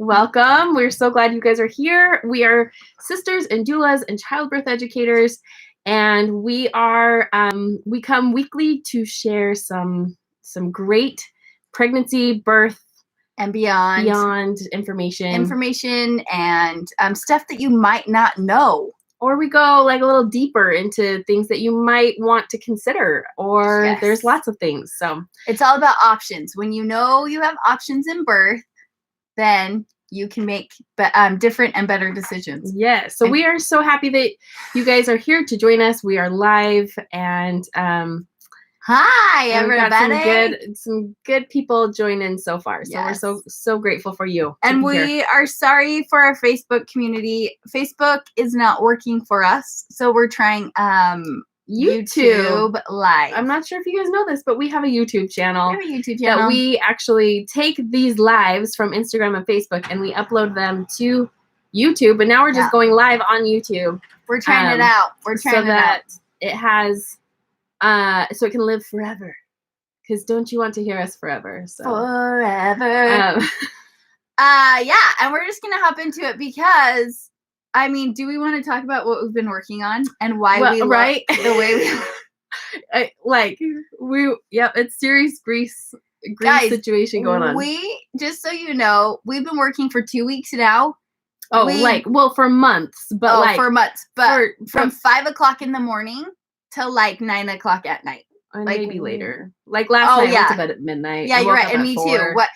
Welcome. We're so glad you guys are here. We are sisters and doulas and childbirth educators, and we come weekly to share some great pregnancy, birth, and beyond information and stuff that you might not know. Or we go like a little deeper into things that you might want to consider, or there's lots of things. So it's all about options. When you know you have options in birth, then you can make different and better decisions. Yes. So we are so happy that you guys are here to join us. We are live, and hi everybody. We've got some good people joining so far. So we're so grateful for you. And we are sorry for our Facebook community. Facebook is not working for us, so we're trying YouTube Live. I'm not sure if you guys know this, but we have a YouTube channel. That we actually take these lives from Instagram and Facebook and we upload them to YouTube. But now we're just going live on YouTube. We're trying it out. We're trying so that it has so it can live forever. Because don't you want to hear us forever? So. Forever. Yeah, and we're just gonna hop into it because I mean, do we want to talk about what we've been working on and why we look the way we it's serious Greece situation going on. We, just so you know, we've been working for 2 weeks now. For months, but for months, but from 5 o'clock in the morning till like 9 o'clock at night. Maybe later. Like last night, I went to bed at midnight. Yeah, you're right. And me too. But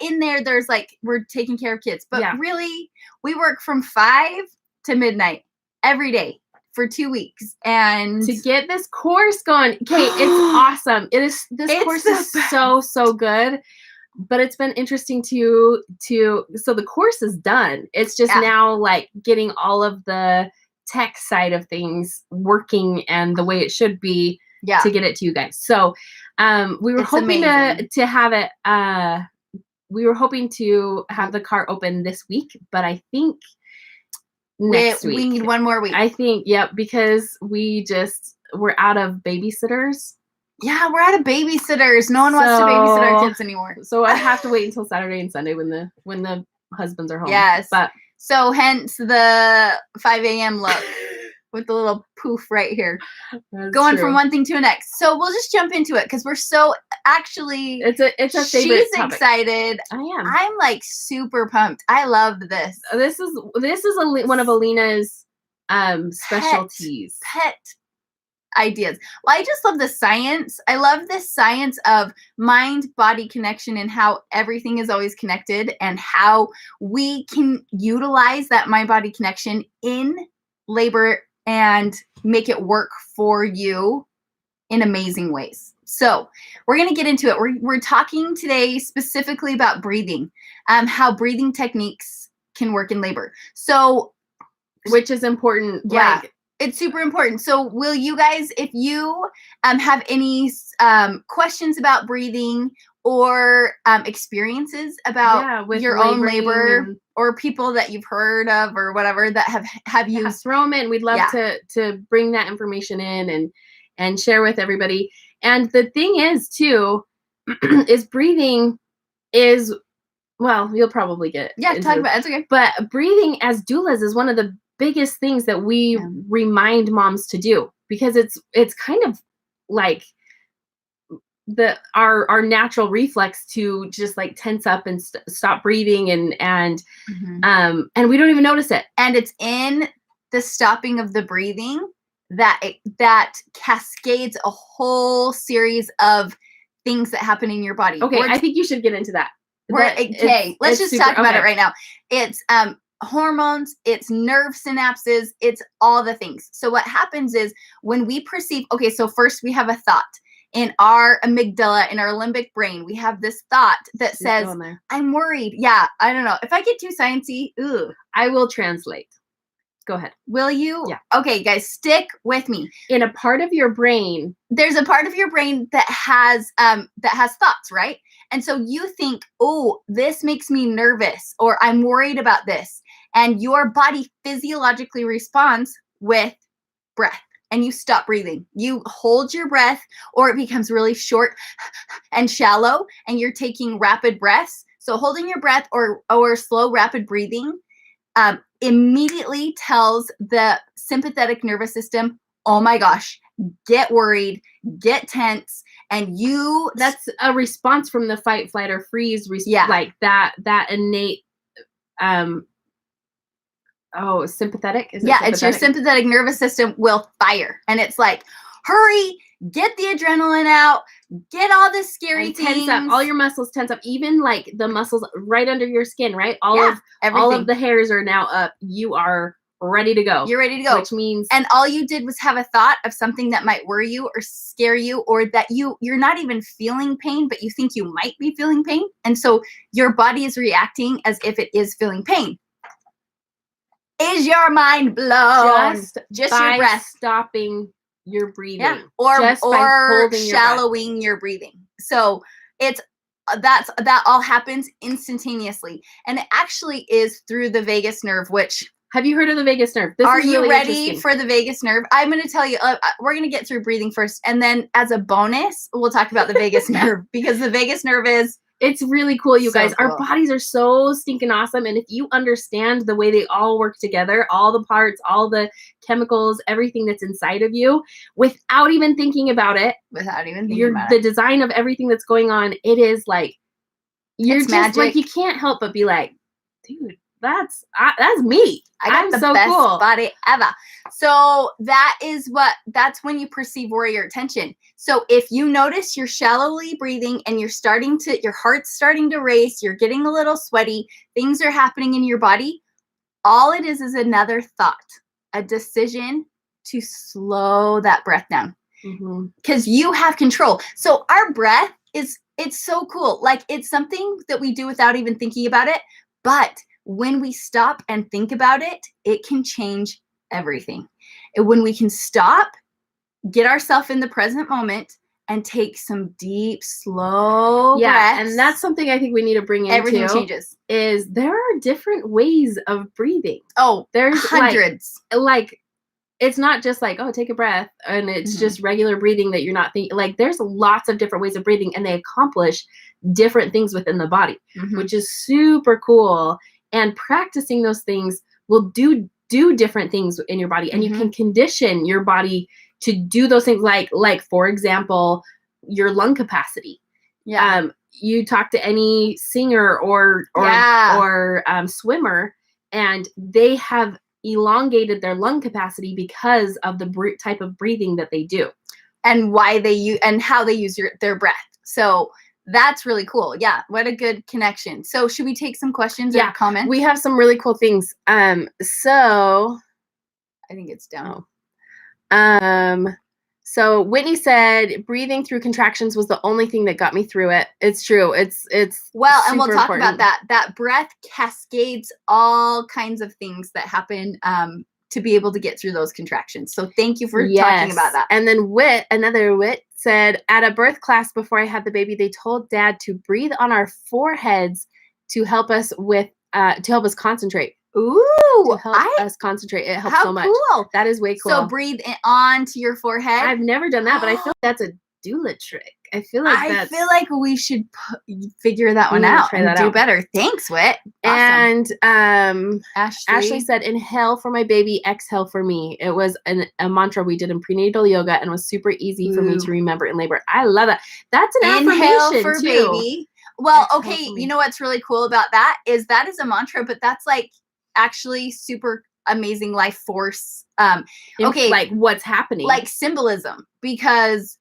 in there, there's we're taking care of kids. But really, we work from 5 to midnight every day for 2 weeks. And to get this course going, Kate, it's awesome. This course is so good. But it's been interesting so the course is done. It's just now like getting all of the tech side of things working and the way it should be. To get it to you guys. So we were hoping to have it we were hoping to have the cart open this week, but I think next week. We need 1 more week. I think, because we're out of babysitters. Yeah, we're out of babysitters. No one wants to babysit our kids anymore. So I have to wait until Saturday and Sunday when the husbands are home. Yes. But so hence the 5 a.m. look. With the little poof right here. Going from one thing to the next. So we'll just jump into it because we're so actually it's a favorite she's topic. Excited. I am. I'm like super pumped. I love this. This is one of Alina's specialties. Pet ideas. Well, I just love the science. I love this science of mind-body connection and how everything is always connected and how we can utilize that mind-body connection in labor and make it work for you in amazing ways. So we're going to get into it. We're talking today specifically about breathing, how breathing techniques can work in labor. So, which is important. Yeah, it's super important. So will you guys, if you have any questions about breathing or experiences about your own labor or people that you've heard of or whatever that have used, throw them in. We'd love to bring that information in and share with everybody. And the thing is too, is breathing is, well, you'll probably get talk about it. It's okay. But breathing as doulas is one of the biggest things that we remind moms to do, because it's kind of like our natural reflex to just like tense up and stop breathing and we don't even notice it. And it's in the stopping of the breathing that cascades a whole series of things that happen in your body. Okay, I think you should get into that. Okay, let's just talk about it right now. It's hormones, it's nerve synapses, it's all the things. So what happens is when we perceive, so first we have a thought. In our amygdala, in our limbic brain, we have this thought that says, I'm worried. Yeah, I don't know. If I get too sciencey, I will translate. Go ahead. Will you? Yeah. Okay, guys, stick with me. In a part of your brain, there's a part of your brain that has thoughts, right? And so you think, oh, this makes me nervous, or I'm worried about this. And your body physiologically responds with breath. And you stop breathing. You hold your breath, or it becomes really short and shallow, and you're taking rapid breaths So holding your breath or slow, rapid breathing immediately tells the sympathetic nervous system, oh my gosh, get worried, get tense, and that's a response from the fight, flight, or freeze. Like that innate, sympathetic? Is it sympathetic? It's your sympathetic nervous system will fire. And it's like, hurry, get the adrenaline out, get all the scary things. Tense up. All your muscles tense up. Even like the muscles right under your skin, right? All of the hairs are now up. You are ready to go. You're ready to go. Which means, and all you did was have a thought of something that might worry you or scare you, or that you're not even feeling pain, but you think you might be feeling pain. And so your body is reacting as if it is feeling pain. Is your mind blown? Just your breath. Stopping your breathing. Yeah. Or shallowing your breathing. So that all happens instantaneously. And it actually is through the vagus nerve, which... Have you heard of the vagus nerve? Are you ready for the vagus nerve? I'm going to tell you, we're going to get through breathing first. And then as a bonus, we'll talk about the vagus nerve, because the vagus nerve it's really cool, you guys. Cool. Our bodies are so stinking awesome. And if you understand the way they all work together, all the parts, all the chemicals, everything that's inside of you, without even thinking about it, the design of everything that's going on, it is like, you're just magic. Like, you can't help but be like, dude, that's me. I got the best body ever. So that's when you perceive warrior attention. So if you notice you're shallowly breathing and your heart's starting to race, you're getting a little sweaty, things are happening in your body, all it is another thought, a decision to slow that breath down. Because you have control. So our breath it's so cool. Like, it's something that we do without even thinking about it. But when we stop and think about it, it can change everything. And when we can stop, get ourselves in the present moment, and take some deep, slow breaths. And that's something I think we need to bring into. Everything changes. Is there are different ways of breathing. Oh, there's hundreds. Like it's not just like, oh, take a breath, and it's just regular breathing that you're not thinking. Like, there's lots of different ways of breathing, and they accomplish different things within the body, which is super cool. And practicing those things will do different things in your body, and you can condition your body to do those things. Like for example, your lung capacity. You talk to any singer or swimmer, and they have elongated their lung capacity because of the type of breathing that they do, and why they use and how they use their breath. So that's really cool. Yeah. What a good connection. So should we take some questions or comments? We have some really cool things. So I think it's down. So Whitney said breathing through contractions was the only thing that got me through it. It's true. It's well, and we'll talk about that. That breath cascades all kinds of things that happen to be able to get through those contractions. So thank you for talking about that. And then another Whit said, at a birth class before I had the baby, they told Dad to breathe on our foreheads to help us concentrate. Ooh, to help us concentrate. It helps so much. Cool. That is way cool. So breathe onto your forehead. I've never done that, but I feel like that's a doula trick. I feel like we should figure that one out and do better. Thanks, Whit. Awesome. And Ashley said, inhale for my baby, exhale for me. It was a mantra we did in prenatal yoga and was super easy for me to remember in labor. I love that. That's an affirmation for too. Baby. Well, okay, you know what's really cool about that is a mantra, but that's like actually super amazing life force. Like what's happening, like symbolism, because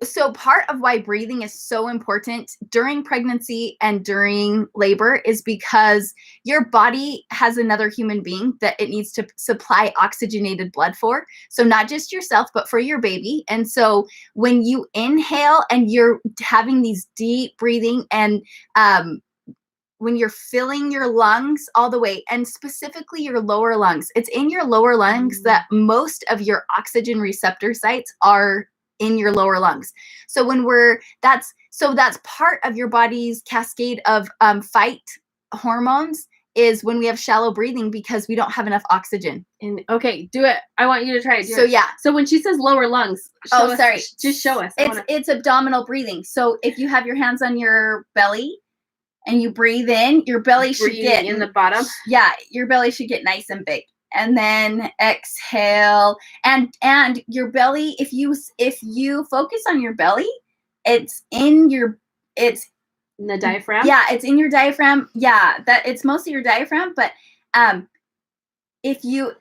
so part of why breathing is so important during pregnancy and during labor is because your body has another human being that it needs to supply oxygenated blood for. So not just yourself, but for your baby. And so when you inhale and you're having these deep breathing and when you're filling your lungs all the way, and specifically your lower lungs, it's in your lower lungs that most of your oxygen receptor sites are in your lower lungs. So that's part of your body's cascade of fight hormones is when we have shallow breathing because we don't have enough oxygen. And okay, do it. I want you to try it. Yeah. So when she says lower lungs, just show us. It's abdominal breathing. So if you have your hands on your belly and you breathe in, your belly should get in the bottom. Yeah, your belly should get nice and big. And then exhale. And your belly, if you focus on your belly, it's in the diaphragm. Yeah, it's in your diaphragm. Yeah, that it's mostly your diaphragm, but if you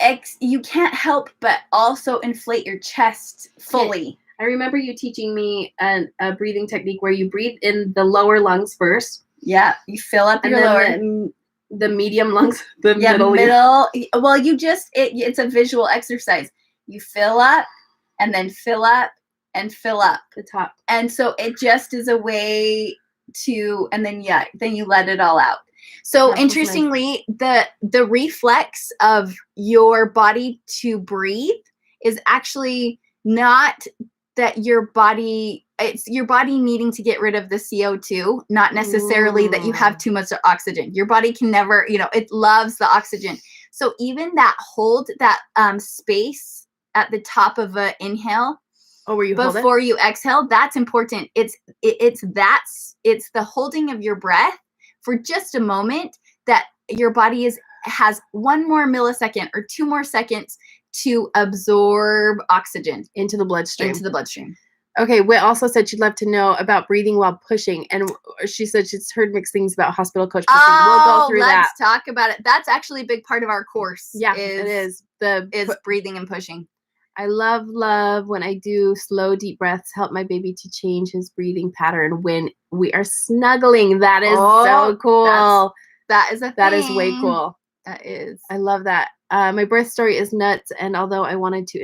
can't help but also inflate your chest fully. I remember you teaching me a breathing technique where you breathe in the lower lungs first. Yeah, you fill up your lower. The medium lungs, the middle. Well, it's a visual exercise. You fill up and then fill up and fill up the top. And so it just is a way to, and then you let it all out. So interestingly, the reflex of your body to breathe is actually not that your body, it's your body needing to get rid of the CO2, not necessarily that you have too much oxygen. Your body can never, it loves the oxygen. So even that space at the top of an inhale, where you hold it? Before you exhale, that's important. It's the holding of your breath for just a moment that your body has 1 more millisecond or 2 more seconds to absorb oxygen into the bloodstream. Okay, Whit also said she'd love to know about breathing while pushing, and she said she's heard mixed things about hospital coach pushing. We'll go through that. Let's talk about it. That's actually a big part of our course. Yeah, it is. Is breathing and pushing. I love when I do slow, deep breaths, help my baby to change his breathing pattern when we are snuggling. That is so cool. That is a thing. That is way cool. That is. I love that. My birth story is nuts, and although I wanted to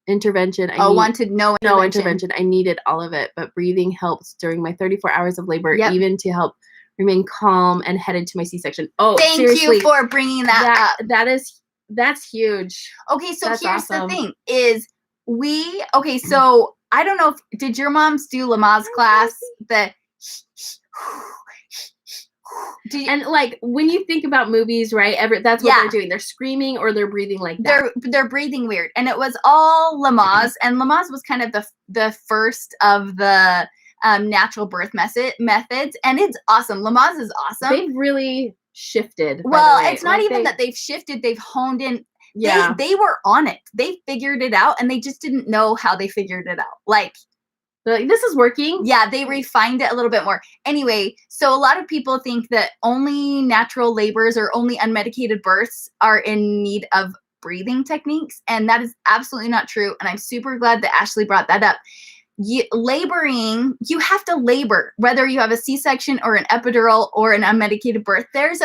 intervention, wanted no intervention. I needed all of it, but breathing helped during my 34 hours of labor, even to help remain calm and headed to my C-section. Oh, thank you for bringing that up. That's huge. Okay, so here's awesome. The thing is so I don't know did your moms do Lamaze class? And like when you think about movies, right? That's what they're doing. They're screaming or they're breathing like that. They're breathing weird, and it was all Lamaze, and Lamaze was kind of the first of the natural birth methods, and it's awesome. Lamaze is awesome. They've really shifted. Well, it's not even that they've shifted; they've honed in. Yeah, they were on it. They figured it out, and they just didn't know how they figured it out. Like, this is working. Yeah, they refined it a little bit more. Anyway, so a lot of people think that only natural labors or only unmedicated births are in need of breathing techniques, and that is absolutely not true. And I'm super glad that Ashley brought that up. Laboring, you have to labor, whether you have a C-section or an epidural or an unmedicated birth. There's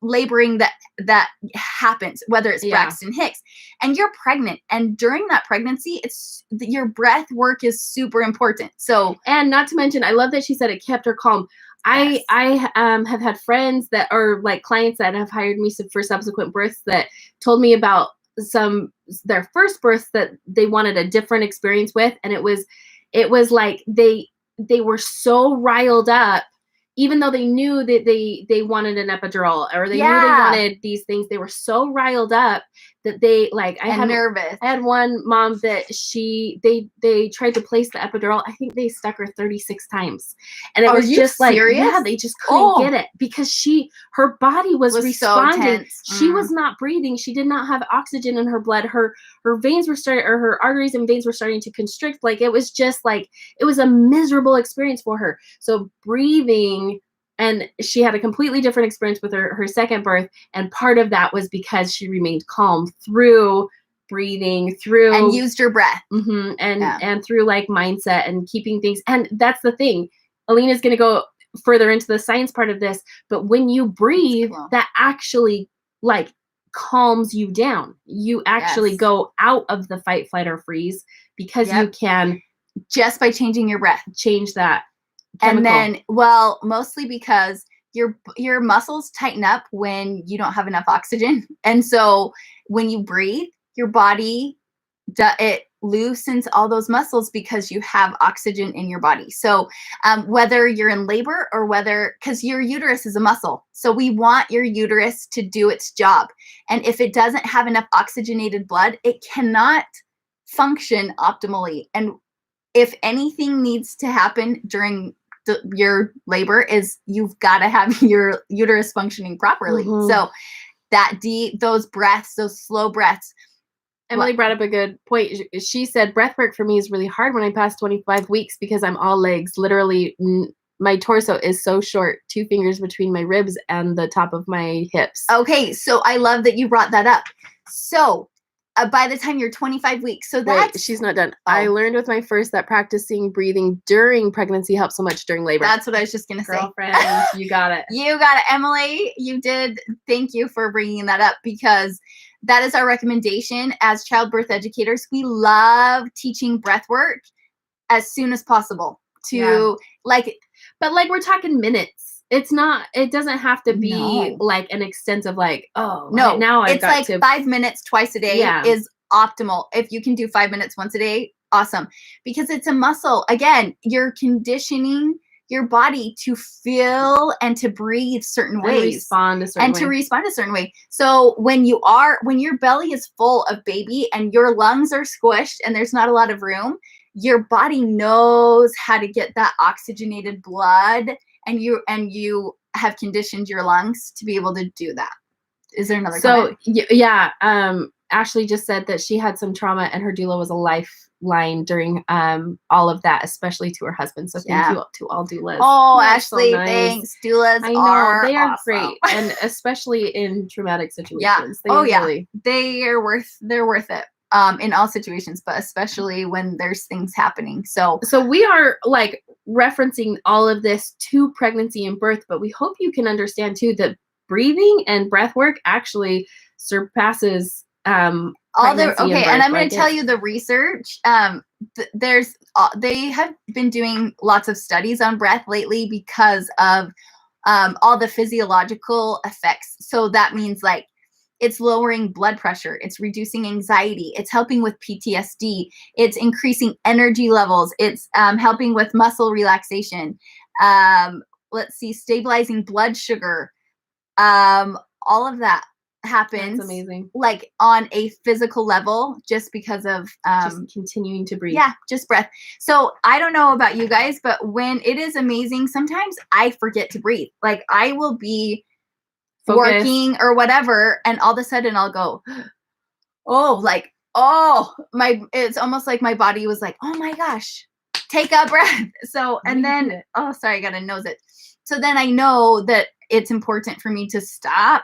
laboring that happens, whether it's Braxton Hicks, and you're pregnant, and during that pregnancy, your breath work is super important. So, and not to mention, I love that she said it kept her calm. Yes. I have had friends that are like clients that have hired me for subsequent births that told me about their first births that they wanted a different experience with, and it was like they were so riled up, even though they knew that they wanted an epidural or they knew they wanted these things. They were so riled up that they nervous. I had one mom that they tried to place the epidural. I think they stuck her 36 times, and it was just serious? Like they just couldn't get it because her body was responding. So tense. She was not breathing. She did not have oxygen in her blood. Her veins were her arteries and veins were starting to constrict. Like it was a miserable experience for her. So breathing. And she had a completely different experience with her second birth. And part of that was because she remained calm through breathing, and used her breath. Mm-hmm, and through like mindset and keeping things. And that's the thing. Alina's going to go further into the science part of this. But when you breathe, that actually like calms you down. You actually go out of the fight, flight, or freeze because you can, just by changing your breath, change that. Chemical. And then, mostly because your muscles tighten up when you don't have enough oxygen. And so when you breathe, your body, it loosens all those muscles because you have oxygen in your body. So whether you're in labor or because your uterus is a muscle. So we want your uterus to do its job. And if it doesn't have enough oxygenated blood, it cannot function optimally. And if anything needs to happen during your labor is you've got to have your uterus functioning properly. So those breaths, those slow breaths. Emily brought up a good point. She said breath work for me is really hard when I pass 25 weeks because I'm all legs. Literally, my torso is so short, 2 fingers between my ribs and the top of my hips. Okay, so I love that you brought that up. So by the time you're 25 weeks, so that's... Wait, she's not done. I learned with my first that practicing breathing during pregnancy helps so much during labor. That's what I was just going to say. Girlfriend, you got it. You got it, Emily. You did. Thank you for bringing that up, because that is our recommendation as childbirth educators. We love teaching breath work as soon as possible to but like we're talking minutes. It's not, it doesn't have to be like an extensive now I've got like 5 minutes twice a day is optimal. If you can do 5 minutes once a day, awesome. Because it's a muscle. Again, you're conditioning your body to feel and to breathe certain ways. To respond a certain way. So when your belly is full of baby and your lungs are squished and there's not a lot of room, your body knows how to get that oxygenated blood, and you have conditioned your lungs to be able to do that. Is there another comment? Yeah, Ashley just said that she had some trauma and her doula was a lifeline during all of that, especially to her husband. So thank you to all doulas. Oh, Ashley, so nice. Thanks. Doulas they are awesome. Great, and especially in traumatic situations. They're worth it. In all situations, but especially when there's things happening. So we are like referencing all of this to pregnancy and birth, but we hope you can understand too that breathing and breath work actually surpasses and I'm going to tell you the research. They have been doing lots of studies on breath lately because of all the physiological effects. So that means like it's lowering blood pressure, it's reducing anxiety, it's helping with PTSD, it's increasing energy levels, it's helping with muscle relaxation, stabilizing blood sugar. All of that happens. That's amazing. Like on a physical level, just because of just continuing to breathe. Yeah, just breath. So I don't know about you guys, but when it is amazing, sometimes I forget to breathe. Like I will be working or whatever, and all of a sudden I'll go, it's almost like my body was like, oh my gosh, take a breath. So, and then, I gotta nose it. So then I know that it's important for me to stop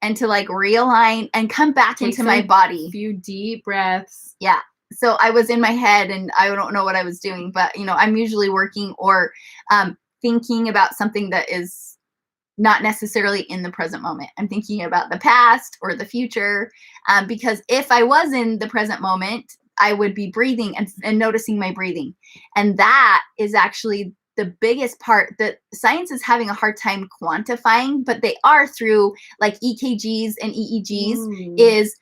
and to like realign and come back into my body. A few deep breaths. Yeah. So I was in my head and I don't know what I was doing, but I'm usually working or thinking about something that is not necessarily in the present moment. I'm thinking about the past or the future, because if I was in the present moment, I would be breathing and noticing my breathing. And that is actually the biggest part that science is having a hard time quantifying, but they are through like EKGs and EEGs is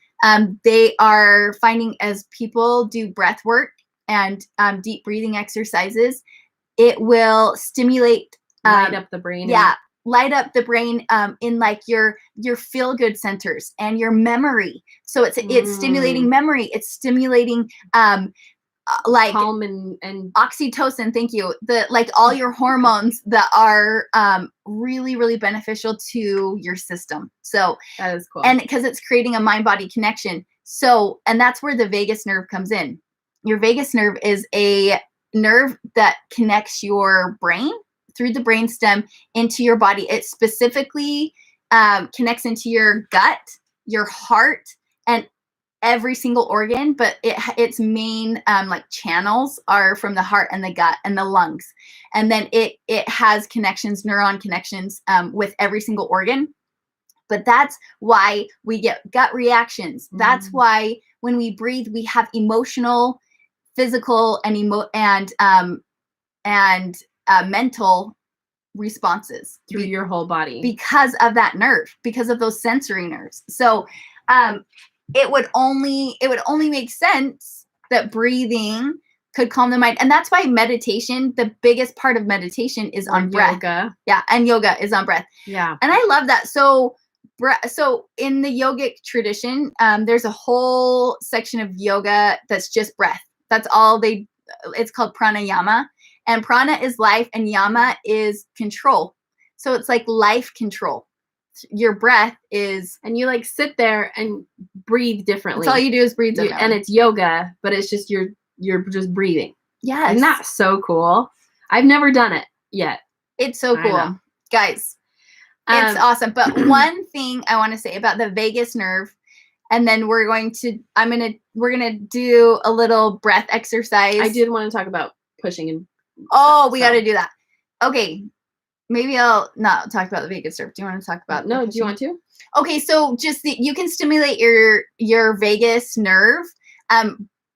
they are finding as people do breath work and deep breathing exercises, it will stimulate, light up the brain. Yeah. Light up the brain in like your feel-good centers and your memory. So it's stimulating memory. It's stimulating like calm and oxytocin. Thank you. Like all your hormones that are really, really beneficial to your system. So that is cool. And because it's creating a mind-body connection. So, and that's where the vagus nerve comes in. Your vagus nerve is a nerve that connects your brain through the brainstem into your body. It specifically connects into your gut, your heart, and every single organ, but its main like channels are from the heart and the gut and the lungs. And then it has connections, neuron connections with every single organ. But that's why we get gut reactions. That's why when we breathe, we have emotional, physical, and mental responses through your whole body because of that nerve, because of those sensory nerves. So it would only make sense that breathing could calm the mind. And that's why meditation, the biggest part of meditation is on breath. Yoga. Yeah, and yoga is on breath. Yeah. And I love that. So in the yogic tradition, there's a whole section of yoga that's just breath. That's all it's called pranayama. And prana is life and yama is control. So it's like life control. Your breath is, and you like sit there and breathe differently. That's all you do is breathe differently. And it's yoga, but it's just you're just breathing. Yes. Isn't that so cool? I've never done it yet. It's so cool. Guys, it's awesome. But one thing I want to say about the vagus nerve, and then we're going to do a little breath exercise. I did want to talk about pushing and we got to do that. Okay. Maybe I'll not talk about the vagus nerve. Do you want to talk about No, do you want to? Okay, so just you can stimulate your vagus nerve.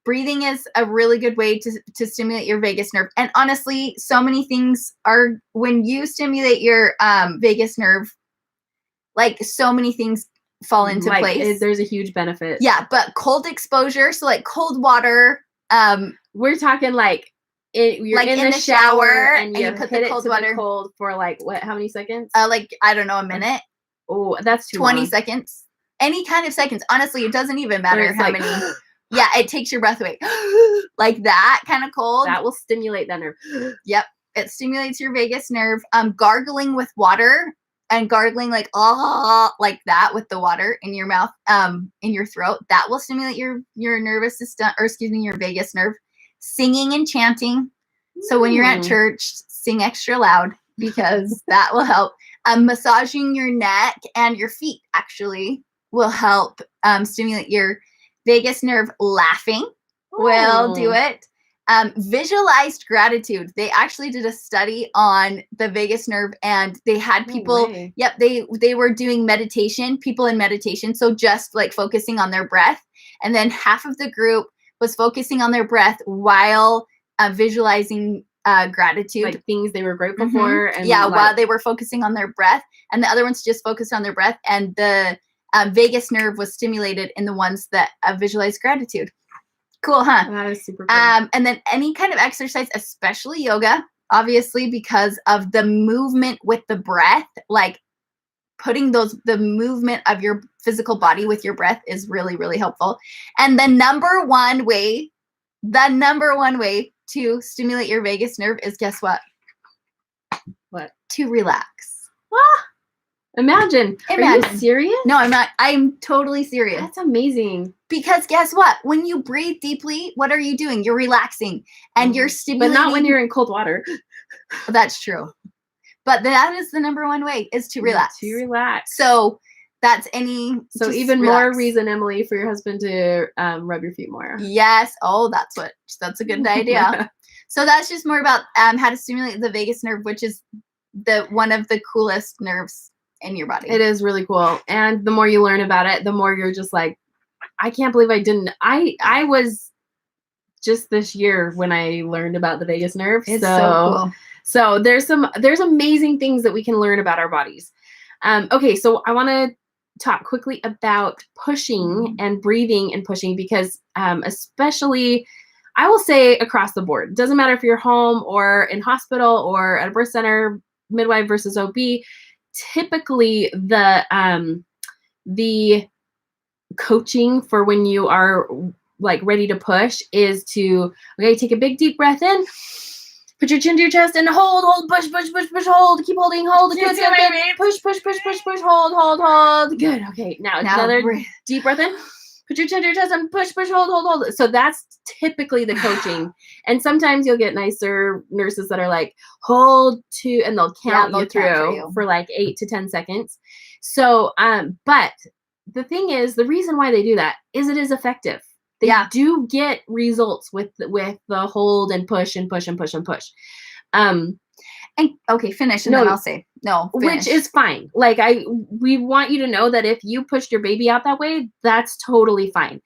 Breathing is a really good way to stimulate your vagus nerve. And honestly, so many things are, when you stimulate your vagus nerve, like so many things fall into place. There's a huge benefit. Yeah, but cold exposure, so like cold water. We're talking like you're like in the shower and you put the cold water cold for like what? How many seconds? Like I don't know, a minute. Oh, that's too 20 long. seconds. Any kind of seconds. Honestly, it doesn't even matter how many. Yeah, it takes your breath away. Like that kind of cold. That will stimulate that nerve. Yep. It stimulates your vagus nerve. Gargling with water and gargling like that with the water in your mouth, in your throat. That will stimulate your nervous system, or excuse me, your vagus nerve. Singing and chanting. So when you're at church, sing extra loud because that will help. Massaging your neck and your feet actually will help stimulate your vagus nerve. Laughing will do it. Visualized gratitude. They actually did a study on the vagus nerve, and they had people, they were doing meditation, people in meditation. So just like focusing on their breath. And then half of the group was focusing on their breath while visualizing gratitude. Like things they were grateful for. And while they were focusing on their breath. And the other ones just focused on their breath. And the vagus nerve was stimulated in the ones that visualized gratitude. Cool, huh? That is super cool. And then any kind of exercise, especially yoga, obviously, because of the movement with the breath, like putting the movement of your physical body with your breath is really, really helpful. And the number one way to stimulate your vagus nerve is, guess what? What? To relax. Imagine. Are you serious? No, I'm not. I'm totally serious. That's amazing. Because guess what? When you breathe deeply, what are you doing? You're relaxing and you're stimulating. But not when you're in cold water. That's true. But that is the number one way, is to relax. To relax. So that's even more reason, Emily, for your husband to rub your feet more. Yes. Oh, that's a good idea. So that's just more about how to stimulate the vagus nerve, which is one of the coolest nerves in your body. It is really cool. And the more you learn about it, the more you're just like, I can't believe I didn't. I was just this year when I learned about the vagus nerve. It's so cool. So there's amazing things that we can learn about our bodies. Okay, so I want to talk quickly about pushing and breathing and pushing, because especially, I will say across the board, it doesn't matter if you're home or in hospital or at a birth center, midwife versus OB, typically the coaching for when you are like ready to push is to, okay, take a big deep breath in, put your chin to your chest and hold, push, hold, keep holding, hold, good, push, hold, good. Okay, now another deep breath in, put your chin to your chest and push, hold. So that's typically the coaching. And sometimes you'll get nicer nurses that are like, hold to, and they'll count you through for like 8 to 10 seconds. So, but the thing is, the reason why they do that is it is effective. They do get results with the hold and push and push and push and push. And okay, finish, and then I'll say no, finish. Which is fine. Like we want you to know that if you pushed your baby out that way, that's totally fine.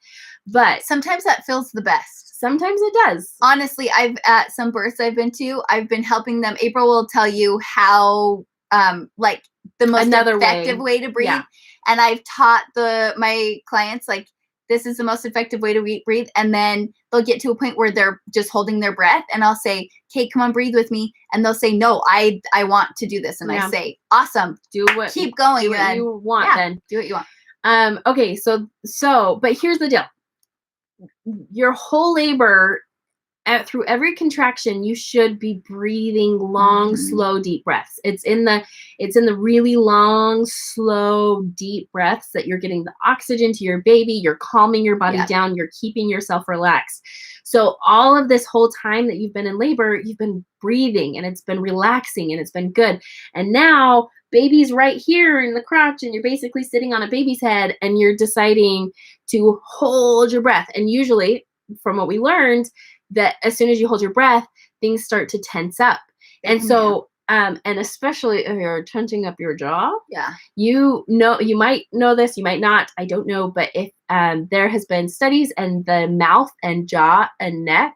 But sometimes that feels the best. Sometimes it does. Honestly, at some births I've been to, I've been helping them. April will tell you how like the most effective way to breathe. Yeah. And I've taught my clients, like, this is the most effective way to breathe. And then they'll get to a point where they're just holding their breath. And I'll say, Kate, come on, breathe with me. And they'll say, no, I want to do this. And I say, awesome. Keep going. Do what you want then. Do what you want. Okay. So, but here's the deal. Your whole labor, through every contraction, you should be breathing long, slow, deep breaths. It's in the really long, slow, deep breaths that you're getting the oxygen to your baby. You're calming your body down. You're keeping yourself relaxed. So all of this whole time that you've been in labor, you've been breathing and it's been relaxing and it's been good. And now baby's right here in the crotch and you're basically sitting on a baby's head and you're deciding to hold your breath. And usually, from what we learned, that as soon as you hold your breath, things start to tense up. And so, and especially if you're tensing up your jaw, you might know this, you might not, I don't know, but if there has been studies and the mouth and jaw and neck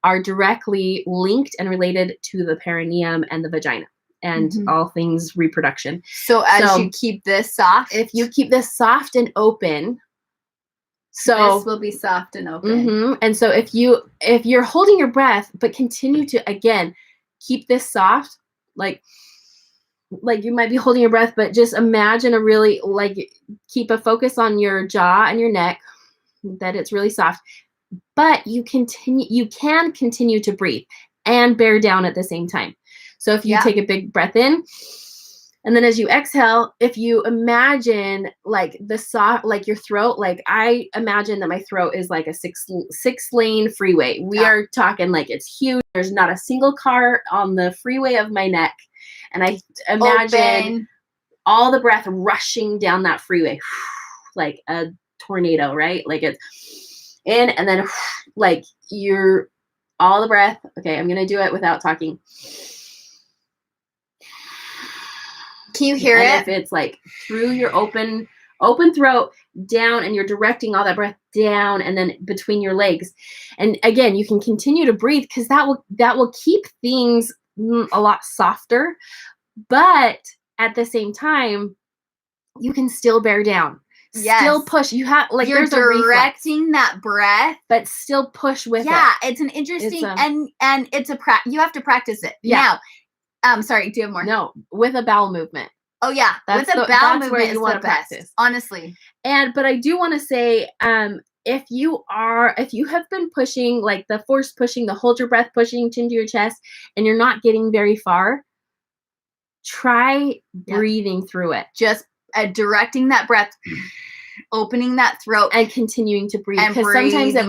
are directly linked and related to the perineum and the vagina and all things reproduction. So as you keep this soft, if you keep this soft and open, so this will be soft and open. And so if you're holding your breath, but continue to, again, keep this soft, like you might be holding your breath, but just imagine keep a focus on your jaw and your neck, that it's really soft, but you can continue to breathe and bear down at the same time. So if you take a big breath in, and then as you exhale, if you imagine your throat, I imagine that my throat is like a six lane freeway. We are talking like it's huge. There's not a single car on the freeway of my neck. And I imagine all the breath rushing down that freeway like a tornado, right? Like it's in and then like you're all the breath. Okay, I'm going to do it without talking. Can you hear it? If it's like through your open throat down and you're directing all that breath down and then between your legs. And again, you can continue to breathe because that will keep things a lot softer. But at the same time, you can still bear down. Still push. You have you're directing that breath, but still push with it. Yeah, it's an interesting and it's you have to practice it. Yeah. Now, sorry, do you have more? No, with a bowel movement. Oh yeah, with a bowel movement is the best, honestly. But I do want to say, if you have been pushing, like the force pushing, the hold your breath pushing into your chest, and you're not getting very far, try breathing through it. Just directing that breath, opening that throat, and continuing to breathe. Because sometimes it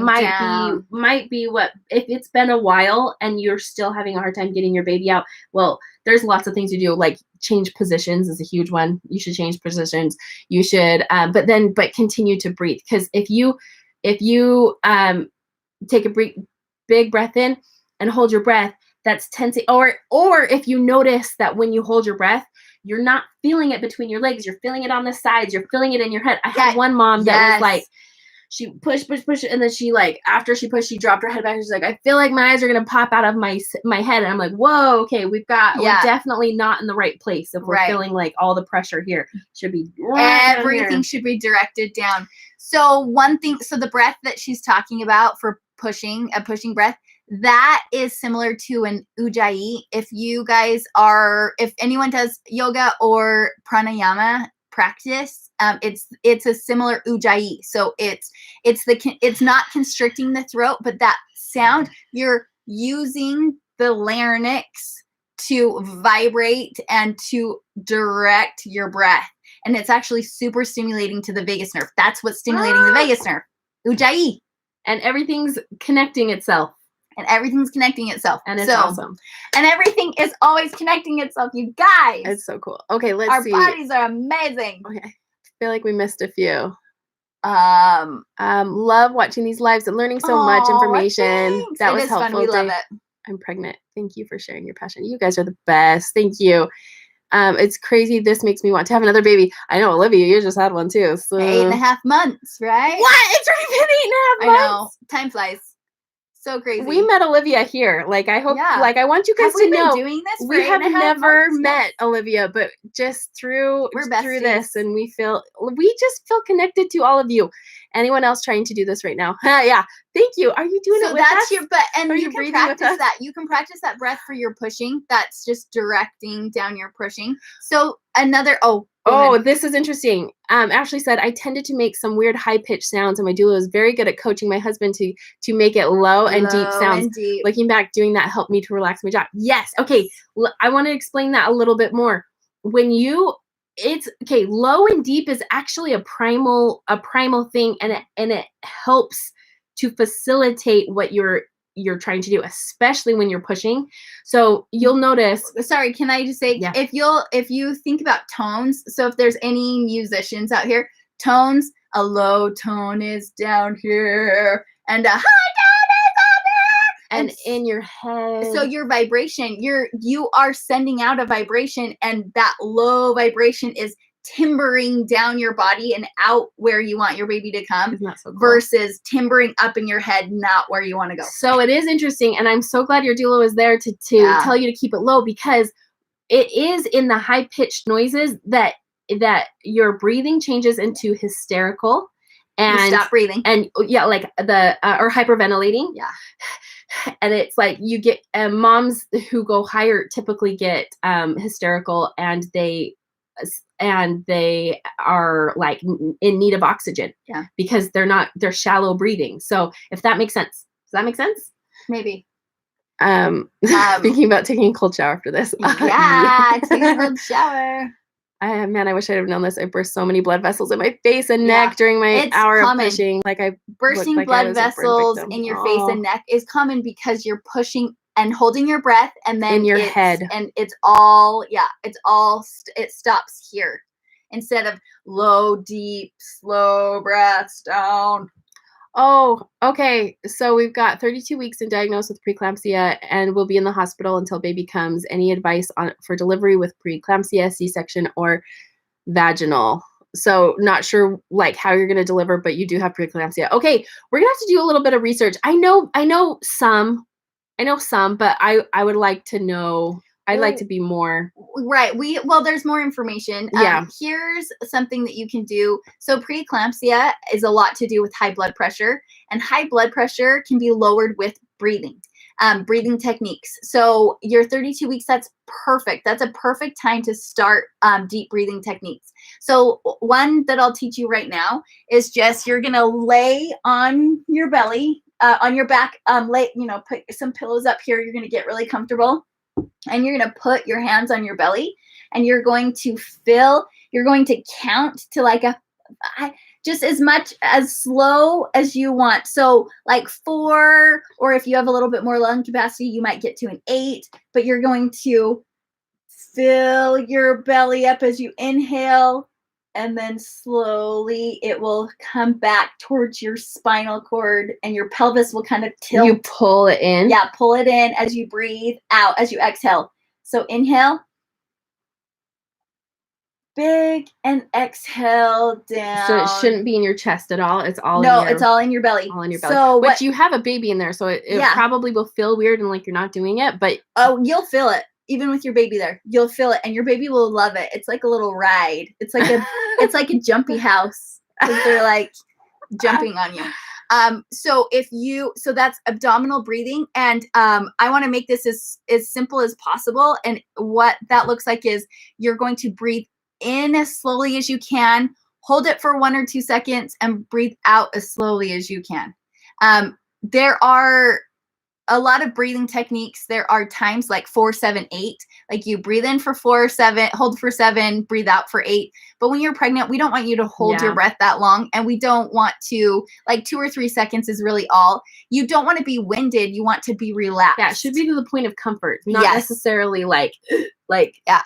might be what if it's been a while and you're still having a hard time getting your baby out. Well, there's lots of things to do, like change positions is a huge one. You should change positions. You should, but continue to breathe. Because if you take a big breath in and hold your breath, that's tensing. Or if you notice that when you hold your breath, you're not feeling it between your legs. You're feeling it on the sides. You're feeling it in your head. I had one mom that was like, she pushed, and then she after she pushed, she dropped her head back. She's like, I feel like my eyes are gonna pop out of my head. And I'm like, whoa, okay, we're definitely not in the right place if we're feeling like all the pressure here. Should be everything should be directed down. So the breath that she's talking about for pushing, a pushing breath, that is similar to an ujjayi. If anyone does yoga or pranayama practice, it's a similar ujjayi. So it's not constricting the throat, but that sound, you're using the larynx to vibrate and to direct your breath. And it's actually super stimulating to the vagus nerve. That's what's stimulating the vagus nerve. Ujjayi. And everything's connecting itself. And everything's connecting itself. And it's awesome. And everything is always connecting itself, you guys. It's so cool. Okay, let's see. Our bodies are amazing. Okay. I feel like we missed a few. Love watching these lives and learning so much information. Thanks. That was helpful. Fun. We love it. I'm pregnant. Thank you for sharing your passion. You guys are the best. Thank you. It's crazy. This makes me want to have another baby. I know, Olivia, you just had one too. So 8.5 months, right? What? It's already been 8.5 months. I know. Time flies. So crazy. We met Olivia here. I hope, I want you guys to know. Been doing this we have never met Olivia, but just through this, and we just feel connected to all of you. Anyone else trying to do this right now? Yeah. Thank you. Are you doing it with us? You can practice that. You can practice that breath for your pushing. That's just directing down your pushing. So Oh, this is interesting. Ashley said, I tended to make some weird high-pitched sounds, and my doula was very good at coaching my husband to make it low and deep sounds. Looking back, doing that helped me to relax my jaw. Yes. Okay. I want to explain that a little bit more. When it's okay, low and deep is actually a primal thing, and it helps to facilitate what you're trying to do, especially when you're pushing. So you'll notice. Sorry, can I just say, if you think about tones, so if there's any musicians out here, tones, a low tone is down here, and a high tone is up here. And in your head. So your vibration, you are sending out a vibration, and that low vibration is timbering down your body and out where you want your baby to come. Isn't that so cool? Versus timbering up in your head, not where you want to go. So it is interesting, and I'm so glad your doula was there to tell you to keep it low, because it is in the high-pitched noises that your breathing changes into hysterical, and you stop breathing, and like the or hyperventilating. Yeah. And it's like you get moms who go higher typically get hysterical, and they are like in need of oxygen. Yeah. Because they're shallow breathing. So if that makes sense. Does that make sense? Maybe. Thinking about taking a cold shower after this. Yeah, take a cold shower. Man, I wish I'd have known this. I burst so many blood vessels in my face and neck during my hour of pushing. Like bursting blood vessels in your face and neck is common because you're pushing and holding your breath, and then in your head, and it stops here instead of low, deep, slow breaths down. Oh, okay. So we've got 32 weeks and diagnosed with preeclampsia, and we'll be in the hospital until baby comes. Any advice for delivery with preeclampsia, C-section, or vaginal? So not sure like how you're going to deliver, but you do have preeclampsia. Okay, we're gonna have to do a little bit of research. I know some, but I would like to know. I'd like to be more. Right. There's more information. Yeah. Here's something that you can do. So preeclampsia is a lot to do with high blood pressure, and high blood pressure can be lowered with breathing techniques. So your 32 weeks, that's perfect. That's a perfect time to start deep breathing techniques. So one that I'll teach you right now is just, you're going to lay on your belly, on your back, put some pillows up here. You're going to get really comfortable. And you're going to put your hands on your belly, and you're going to count to just as slow as you want. So like 4, or if you have a little bit more lung capacity, you might get to an 8, but you're going to fill your belly up as you inhale, and then slowly it will come back towards your spinal cord, and your pelvis will kind of tilt. You pull it in? Yeah, pull it in as you breathe out, as you exhale. So inhale, big, and exhale down. So it shouldn't be in your chest at all. It's all it's all in your belly. All in your belly. So which you have a baby in there, so it probably will feel weird and like you're not doing it, but you'll feel it. Even with your baby there, you'll feel it, and your baby will love it. It's like a little ride. It's like a jumpy house, because they're like jumping on you. So that's abdominal breathing, and I want to make this as simple as possible. And what that looks like is you're going to breathe in as slowly as you can, hold it for 1 or 2 seconds, and breathe out as slowly as you can. There are a lot of breathing techniques. There are times like 4, 7, 8. Like you breathe in for 4, 7, hold for 7, breathe out for 8. But when you're pregnant, we don't want you to hold your breath that long. And we don't want to, like 2 or 3 seconds is really all. You don't want to be winded. You want to be relaxed. Yeah, it should be to the point of comfort, not necessarily like. Yeah.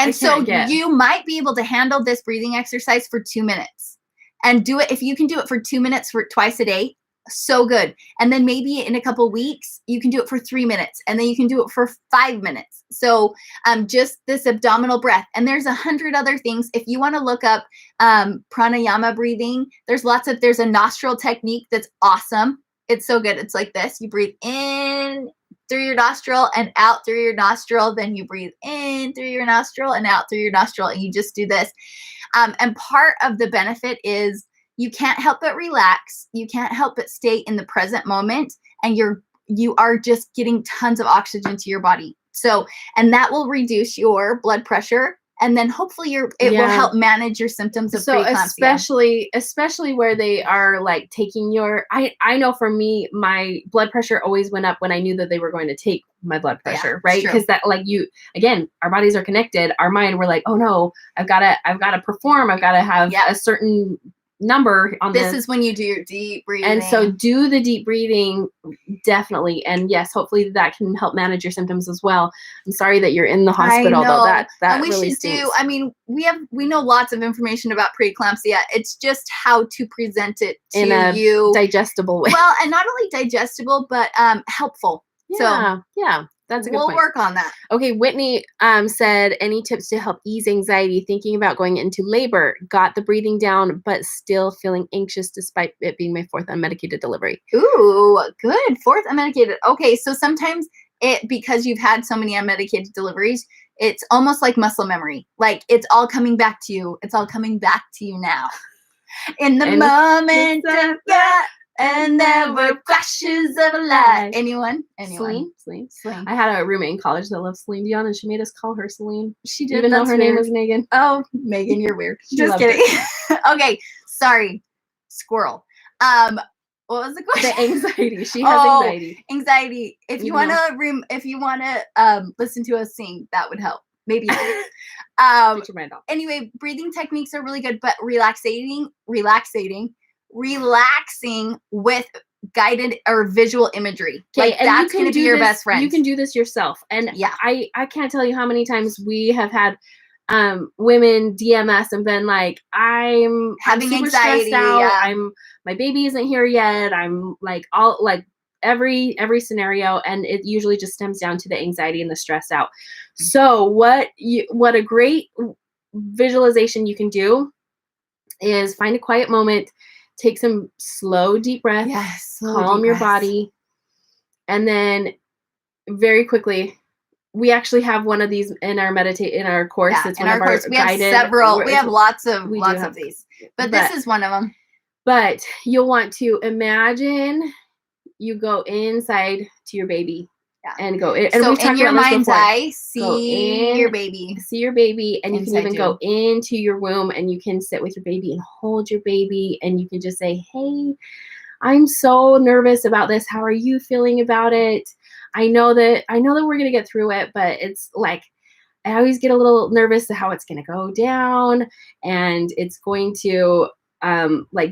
And so you might be able to handle this breathing exercise for 2 minutes, and do it. If you can do it for 2 minutes for twice a day, so good. And then maybe in a couple weeks, you can do it for 3 minutes, and then you can do it for 5 minutes. So just this abdominal breath. And there's 100 other things. If you want to look up pranayama breathing, there's a nostril technique that's awesome. It's so good. It's like this. You breathe in through your nostril and out through your nostril. Then you breathe in through your nostril and out through your nostril. And you just do this. And part of the benefit is you can't help but relax. You can't help but stay in the present moment. And you are just getting tons of oxygen to your body. So, and that will reduce your blood pressure, and then hopefully it will help manage your symptoms of preeclampsia. Especially where they are like taking your, I know for me, my blood pressure always went up when I knew that they were going to take my blood pressure, right? Because that, like, again, our bodies are connected. Our mind, we're like, oh no, I've got to perform. I've got to have a certain number on this is when you do your deep breathing. And so do the deep breathing, definitely. And yes, hopefully that can help manage your symptoms as well. I'm sorry that you're in the hospital, though. That and we really stinks. I mean, we know lots of information about preeclampsia. It's just how to present it to in a you digestible way. Well, and not only digestible, but helpful. Yeah, that's a good point. We'll work on that. Okay, Whitney said, any tips to help ease anxiety thinking about going into labor? Got the breathing down, but still feeling anxious despite it being my 4th unmedicated delivery. Ooh, good. 4th unmedicated. Okay, so sometimes because you've had so many unmedicated deliveries, it's almost like muscle memory. Like it's all coming back to you. It's all coming back to you now. In the moment of that. And there were flashes of light. Anyone? Celine. I had a roommate in college that loved Celine Dion, and she made us call her Celine. She did. Even though her name was Megan. Oh, Megan, you're weird. Just kidding. Okay, sorry. Squirrel. What was the question? The anxiety. She has anxiety. Anxiety. If you want to listen to us sing, that would help. Maybe. Anyway, breathing techniques are really good, but relaxing with guided or visual imagery. Like that's going to be your best friend. You can do this yourself. And I can't tell you how many times we have had women DM us and been like, I'm having super anxiety. Stressed out. My baby isn't here yet. I'm like every scenario, and it usually just stems down to the anxiety and the stress out. So what a great visualization you can do is find a quiet moment. Take some slow, deep breaths. Yes, calm your body. And then very quickly, we actually have one of these in our course. Yeah, it's one of our course. We have several. We have lots of these. But this is one of them. But you'll want to imagine you go inside to your baby. Yeah. And go in. And so in your mind's eye, see your baby. See your baby. And you can even go into your womb and you can sit with your baby and hold your baby. And you can just say, hey, I'm so nervous about this. How are you feeling about it? I know that we're going to get through it, but it's like, I always get a little nervous to how it's going to go down. And it's going to,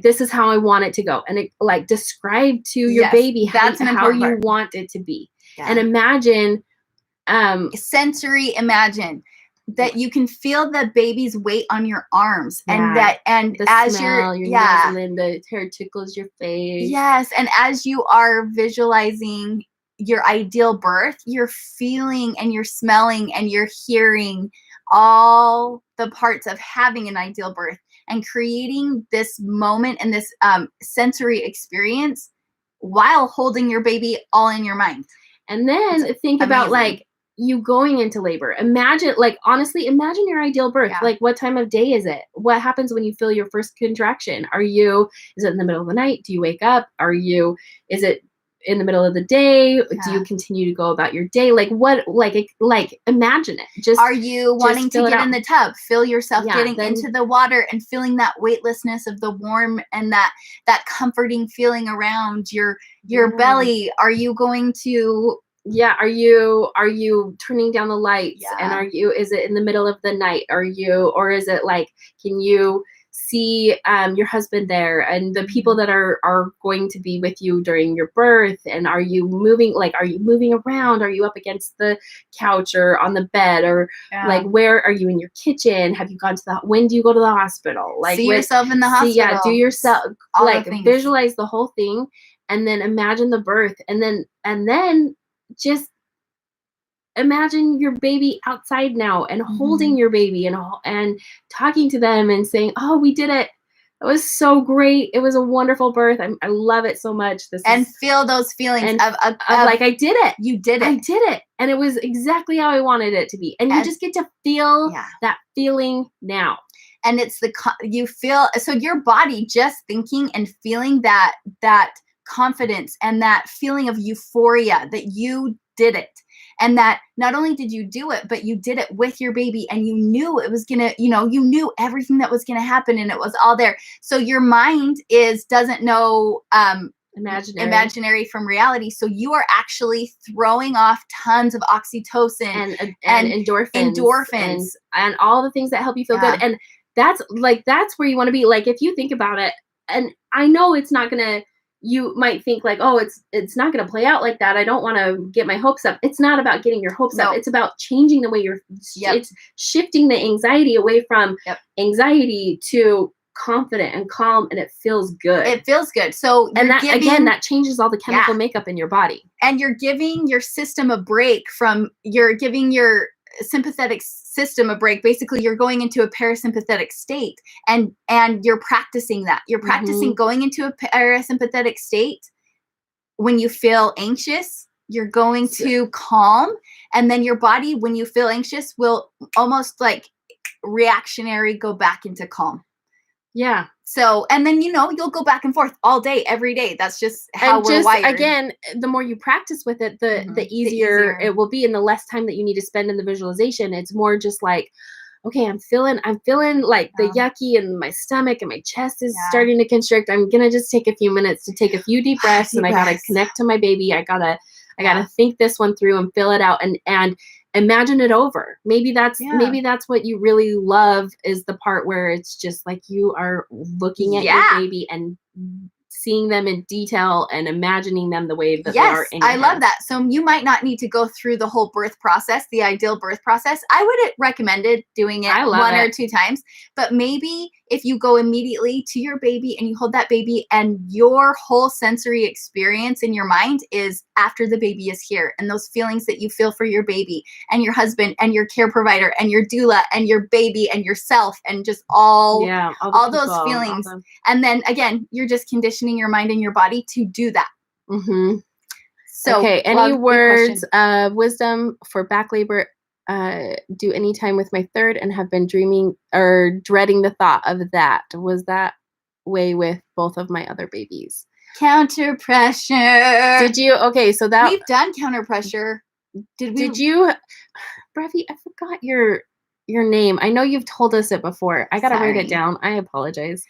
this is how I want it to go. And it describe to your baby how you want it to be. Yeah. And imagine, sensory imagine that you can feel the baby's weight on your arms and the as smell, your nose, and then the hair tickles your face. Yes. And as you are visualizing your ideal birth, you're feeling and you're smelling and you're hearing all the parts of having an ideal birth and creating this moment and this sensory experience while holding your baby all in your mind. And then think about you going into labor. Imagine, honestly, imagine your ideal birth. Yeah. What time of day is it? What happens when you feel your first contraction? Is it in the middle of the night? Do you wake up? Is it in the middle of the day? Yeah. Do you continue to go about your day? Imagine it. Are you wanting to get in the tub? Feel yourself getting into the water and feeling that weightlessness of the warm and that comforting feeling around your belly. Are you going to are you turning down the lights? Yeah. And is it in the middle of the night? Or is it can you see your husband there and the people that are going to be with you during your birth? And are you moving around? Are you up against the couch or on the bed? Or where are you in your kitchen? Have you gone to when do you go to the hospital? See yourself in the hospital. Do yourself, visualize the whole thing and then imagine the birth. And then just imagine your baby outside now and holding your baby and talking to them and saying, oh, we did it. It was so great. It was a wonderful birth. I love it so much. Feel those feelings of I did it. You did it. I did it. And it was exactly how I wanted it to be. And you just get to feel that feeling now. And it's you feel, so your body just thinking and feeling that confidence and that feeling of euphoria that you did it. And that not only did you do it, but you did it with your baby, and you knew it was gonna, you knew everything that was gonna happen, and it was all there. So your mind doesn't know imaginary from reality. So you are actually throwing off tons of oxytocin and endorphins and all the things that help you feel good. And that's where you want to be. Like, if you think about it, and I know it's not gonna, you might think like, oh, it's not gonna play out like that. I don't want to get my hopes up. It's not about getting your hopes up. It's about changing the way it's shifting the anxiety away from anxiety to confident and calm, and it feels good. It feels good. So and that again, that changes all the chemical makeup in your body. And you're giving your system a break you're giving your sympathetic system a break. Basically, you're going into a parasympathetic state, and you're practicing that. You're practicing going into a parasympathetic state. When you feel anxious, you're going to calm, and then your body, when you feel anxious, will almost like reactionary go back into calm. Yeah. So, and then, you'll go back and forth all day, every day. That's just how we're wired. Again, the more you practice with it, the easier it will be, and the less time that you need to spend in the visualization. It's more just like, okay, I'm feeling like the yucky in my stomach, and my chest is starting to constrict. I'm going to just take a few minutes to take a few deep breaths, and I got to connect to my baby. I got to think this one through and fill it out and imagine it over. Maybe that's what you really love, is the part where it's just like you are looking at your baby and seeing them in detail and imagining them the way that they are in your head. Love that. So you might not need to go through the whole birth process, the ideal birth process. I would recommend doing it one or two times, but maybe if you go immediately to your baby and you hold that baby, and your whole sensory experience in your mind is after the baby is here, and those feelings that you feel for your baby and your husband and your care provider and your doula and your baby and yourself, and just all those feelings. And then again, you're just conditioning your mind and your body to do that. So, okay, any words of wisdom for back labor? Do any time with my third, and have been dreaming or dreading the thought of that. Was that way with both of my other babies? Counter pressure. Did you? Okay, so that we've done counter pressure. Did you, Brevi? I forgot your name. I know you've told us it before. I gotta write it down. I apologize.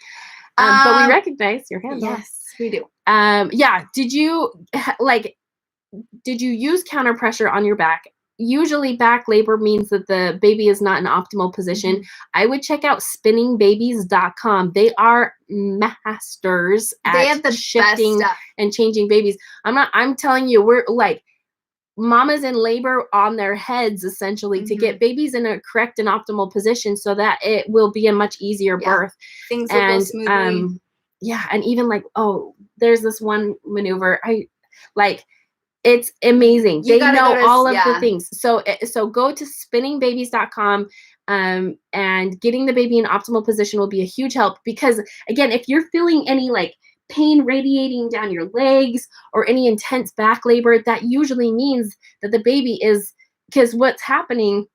But we recognize your handle. Yes, we do. Yeah. Did you use counter pressure on your back? Usually back labor means that the baby is not in optimal position. I would check out spinningbabies.com. They are masters at shifting and changing babies. I'm telling you, we're like mamas in labor on their heads, essentially, to get babies in a correct and optimal position so that it will be a much easier birth. Things will go smoothly. And even there's this one maneuver. It's amazing. They know all of the things. So go to spinningbabies.com, and getting the baby in optimal position will be a huge help, because again, if you're feeling any pain radiating down your legs or any intense back labor, that usually means that the baby is, because what's happening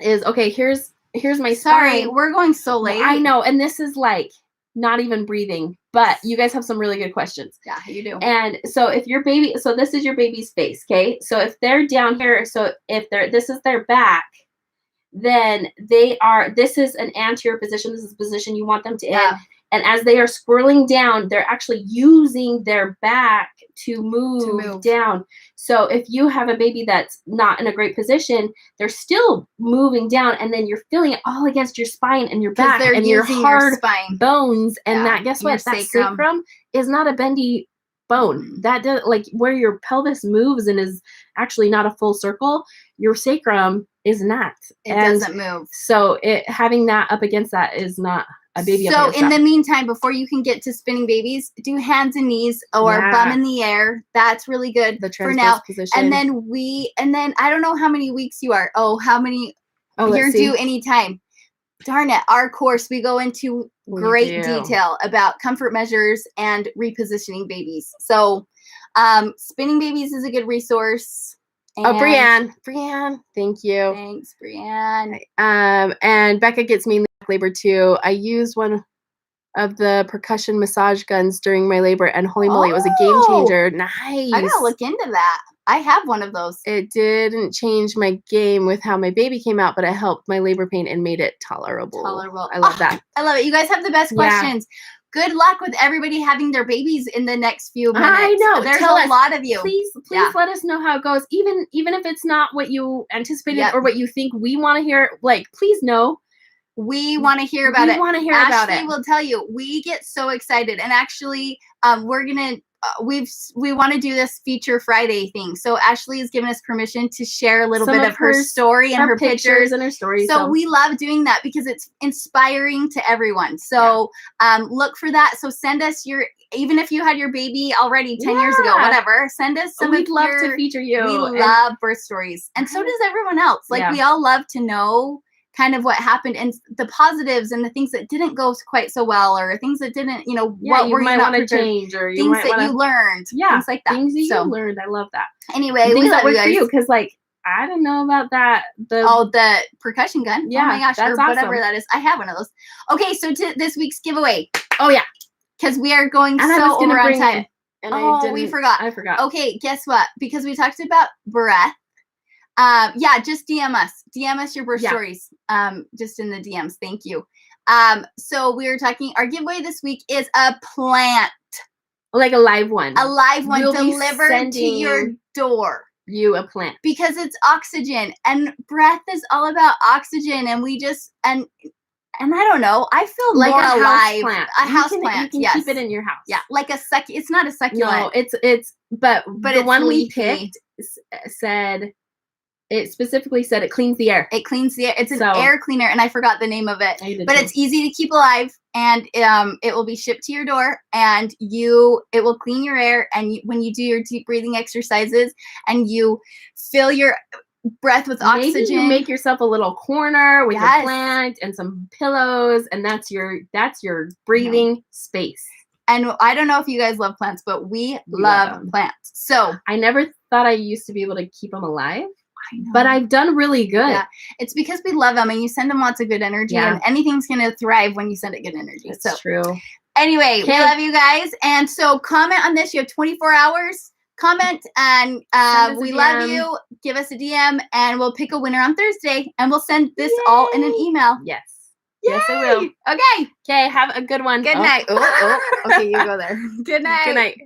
is, okay, here's my spine. We're going so late. I know. And this is not even breathing, but you guys have some really good questions. Yeah, you do. And so if your baby, so this is your baby's face, okay? So if they're down here, so if this is their back, then this is an anterior position. This is the position you want them to in. And as they are swirling down, they're actually using their back to move down. So if you have a baby that's not in a great position, they're still moving down, and then you're feeling it all against your spine and your back and your hard spine bones. And that, guess what? That sacrum is not a bendy bone. That does, where your pelvis moves and is actually not a full circle, your sacrum is not. It doesn't move. So having that up against that is not a baby. So in the meantime, before you can get to spinning babies, do hands and knees or bum in the air. That's really good for now. Position. And then I don't know how many weeks you are. You're due anytime. Darn it. Our course, we go into great detail about comfort measures and repositioning babies. So Spinning Babies is a good resource. And Brianne, thank you. Thanks, Brianne. And Becca gets me labor too. I used one of the percussion massage guns during my labor, and holy moly, it was a game changer. Nice. I gotta look into that. I have one of those. It didn't change my game with how my baby came out, but it helped my labor pain and made it tolerable. I love that. I love it. You guys have the best questions. Good luck with everybody having their babies in the next few minutes. I know. There's a lot of you. Please let us know how it goes. Even if it's not what you anticipated or what you think we want to hear, like, please know. We want to hear about it. We want to hear about it. Ashley will tell you. We get so excited. And actually, we're going to we want to do this feature Friday thing. So Ashley has given us permission to share a little bit of her story and her pictures and her stories. So we love doing that because it's inspiring to everyone. So look for that. So send us your, even if you had your baby already 10 years ago, whatever, send us some. We'd love to feature you. We love birth stories. And so does everyone else. Like we all love to know kind of what happened and the positives and the things that didn't go quite so well, or things that didn't, what you might want to change, or things that you learned, things like that. Things that you learned. I love that. Anyway, things that work for you, because like I didn't know about that. The percussion gun. Yeah, oh my gosh, that's or whatever that is. I have one of those. Okay, so to this week's giveaway. Oh yeah, because we are going so over on time. And we forgot. I forgot. Okay, guess what? Because we talked about breath. Just DM us your birth stories. Just in the DMs. Thank you. So we were talking, our giveaway this week is a plant. Like a live one. A live one delivered to your door. You a plant. Because it's oxygen, and breath is all about oxygen, and we just, and I don't know, I feel like more a alive. Plant. A house plant. You can keep it in your house. Yeah, like it's not a succulent. No, but the one we leafy. picked it specifically said it cleans the air. It cleans the air. It's an air cleaner, and I forgot the name of it. But it's easy to keep alive, and it will be shipped to your door, and it will clean your air. And when you do your deep breathing exercises, and you fill your breath with oxygen, maybe you make yourself a little corner with a plant and some pillows, and that's your breathing space. And I don't know if you guys love plants, but we love plants. So I never thought I used to be able to keep them alive. But I've done really good. Yeah, it's because we love them, and you send them lots of good energy, and anything's going to thrive when you send it good energy. That's true. Anyway, we love you guys. And so comment on this. You have 24 hours. Comment, and we love you. Give us a DM, and we'll pick a winner on Thursday, and we'll send this all in an email. Yes. Yay! Yes, I will. Okay. Okay, have a good one. Good night. Okay, you go there. Good night. Good night.